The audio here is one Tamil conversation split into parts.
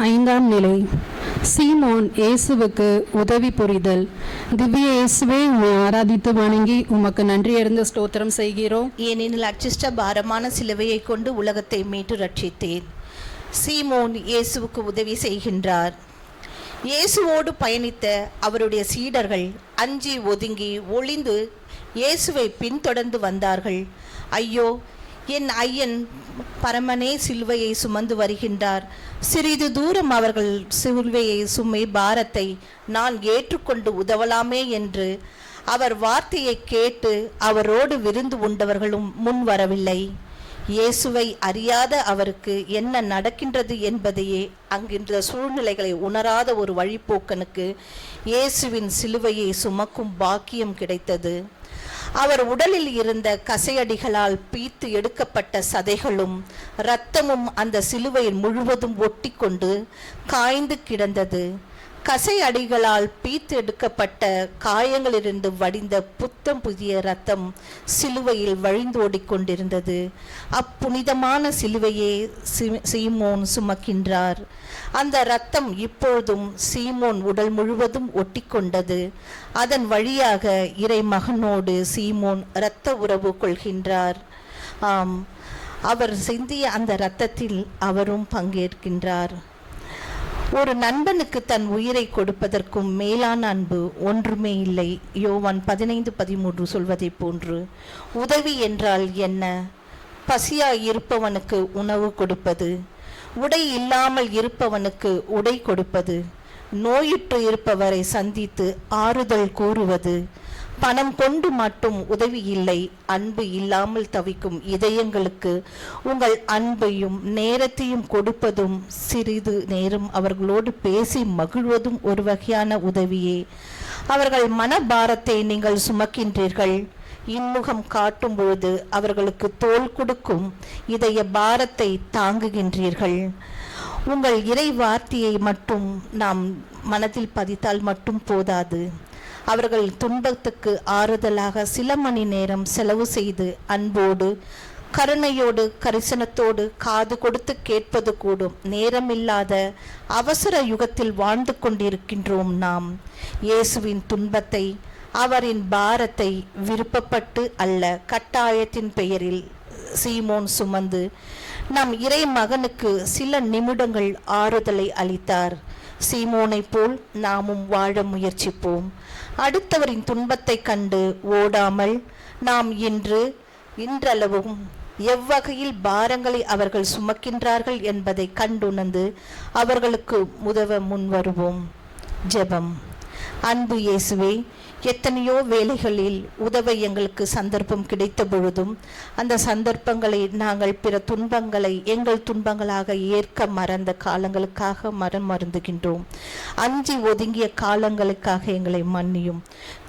ஐந்தாம் நிலை. சீமோன் இயேசுவுக்கு உதவி புரிதல். திவ்ய இயேசுவே, உம்மை ஆராதித்து வணங்கி உமக்கு நன்றியறிந்த ஸ்தோத்திரம் செய்கிறோம். ஏனெனில் அச்சிஷ்ட பாரமான சிலுவையை கொண்டு உலகத்தை மீட்டு ரட்சித்தேன். சீமோன் இயேசுவுக்கு உதவி செய்கின்றார். இயேசுவோடு பயணித்த அவருடைய சீடர்கள் அஞ்சி ஒதுங்கி ஒளிந்து இயேசுவை பின்தொடர்ந்து வந்தார்கள். ஐயோ, என் ஐயன் பரமனே சிலுவையை சுமந்து வருகின்றார். சிறிது தூரம் அவர்கள் சிலுவையை சுமை பாரத்தை நான் ஏற்றுக்கொண்டு உதவலாமே என்று அவர் வார்த்தையை கேட்டு அவரோடு விருந்து உண்டவர்களும் முன் வரவில்லை. இயேசுவை அறியாத அவருக்கு என்ன நடக்கின்றது என்பதையே அங்கின்ற சூழ்நிலைகளை உணராத ஒரு வழிப்போக்கனுக்கு இயேசுவின் சிலுவையை சுமக்கும் பாக்கியம் கிடைத்தது. அவர் உடலில் இருந்த கசையடிகளால் பீத்து எடுக்கப்பட்ட சதைகளும் இரத்தமும் அந்த சிலுவையில் முழுவதும் ஒட்டி கொண்டு காய்ந்து கிடந்தது. கசை அடிகளால் பீத்து எடுக்கப்பட்ட காயங்களிலிருந்து வடிந்த புத்தம் புதிய இரத்தம் சிலுவையில் வழிந்தோடி கொண்டிருந்தது. அப்புனிதமான சிலுவையே சீமோன் சுமக்கின்றார். அந்த இரத்தம் இப்பொழுதும் சீமோன் உடல் முழுவதும் ஒட்டி கொண்டது. அதன் வழியாக இறை மகனோடு சீமோன் இரத்த உறவு கொள்கின்றார். ஆம், அவர் சிந்திய அந்த இரத்தத்தில் அவரும் பங்கேற்கின்றார். ஒரு நண்பனுக்கு தன் உயிரை கொடுப்பதற்கும் மேலான அன்பு ஒன்றுமே இல்லை. யோவான் 15:13 சொல்வதை போன்று. உதவி என்றால் என்ன? பசியாய் இருப்பவனுக்கு உணவு கொடுப்பது, உடை இல்லாமல் இருப்பவனுக்கு உடை கொடுப்பது, நோயுற்று இருப்பவரை சந்தித்து ஆறுதல் கூறுவது. பணம் கொண்டு மட்டும் உதவி இல்லை. அன்பு இல்லாமல் தவிக்கும் இதயங்களுக்கு உங்கள் அன்பையும் நேரத்தையும் கொடுப்பதும், சிறிது நேரம் அவர்களோடு பேசி மகிழ்வதும் ஒரு வகையான உதவியே. அவர்கள் மனபாரத்தை நீங்கள் சுமக்கின்றீர்கள். இன்முகம் காட்டும் பொழுது அவர்களுக்கு தோள் கொடுக்கும் இதய பாரத்தை தாங்குகின்றீர்கள். உங்கள் இறை வார்த்தையை மட்டும் நாம் மனதில் பதித்தால் மட்டும் போதாது. அவர்கள் துன்பத்துக்கு ஆறுதலாக சில மணி நேரம் செலவு செய்து அன்போடு கருணையோடு கரிசனத்தோடு காது கொடுத்து கேட்பது கூடும். நேரமில்லாத அவசர யுகத்தில் வாழ்ந்து கொண்டிருக்கின்றோம் நாம். இயேசுவின் துன்பத்தை, அவரின் பாரத்தை விருப்பப்பட்டு அல்ல, கட்டாயத்தின் பெயரில் சீமோன் சுமந்து நம் இறை மகனுக்கு சில நிமிடங்கள் ஆறுதலை அளித்தார். சீமோனை போல் நாமும் வாழ முயற்சிப்போம். அடுத்தவரின் துன்பத்தை கண்டு ஓடாமல் நாம் இன்றளவும் எவ்வகையில் பாரங்களை அவர்கள் சுமக்கின்றார்கள் என்பதை கண்டுணர்ந்து அவர்களுக்கு உதவ முன்வருவோம். ஜெபம். அன்பு இயேசுவே, எத்தனையோ வேளைகளில் உதவ எங்களுக்கு சந்தர்ப்பம் கிடைத்த பொழுதும் அந்த சந்தர்ப்பங்களை நாங்கள் பிற துன்பங்களை எங்கள் துன்பங்களாக ஏற்க மறந்த காலங்களுக்காக மறந்துகின்றோம். அஞ்சி ஒதுங்கிய காலங்களுக்காக எங்களை மன்னியும்.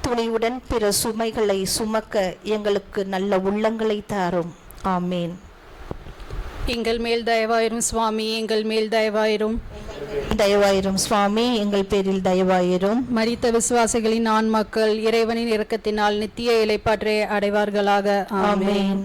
துணிவுடன் பிற சுமைகளை சுமக்க எங்களுக்கு நல்ல உள்ளங்களை தாரும். ஆமேன். எங்கள் மேல் தயவாயிரும் சுவாமி, எங்கள் மேல் தயவாயிரும். தயவாயிரும் சுவாமி, எங்கள் பேரில் தயவாயிரும். மரித்த விசுவாசிகளின் ஆன்மாக்கள் இறைவனின் இரக்கத்தினால் நித்திய இளைப்பாற்றை அடைவார்களாக. ஆமேன்.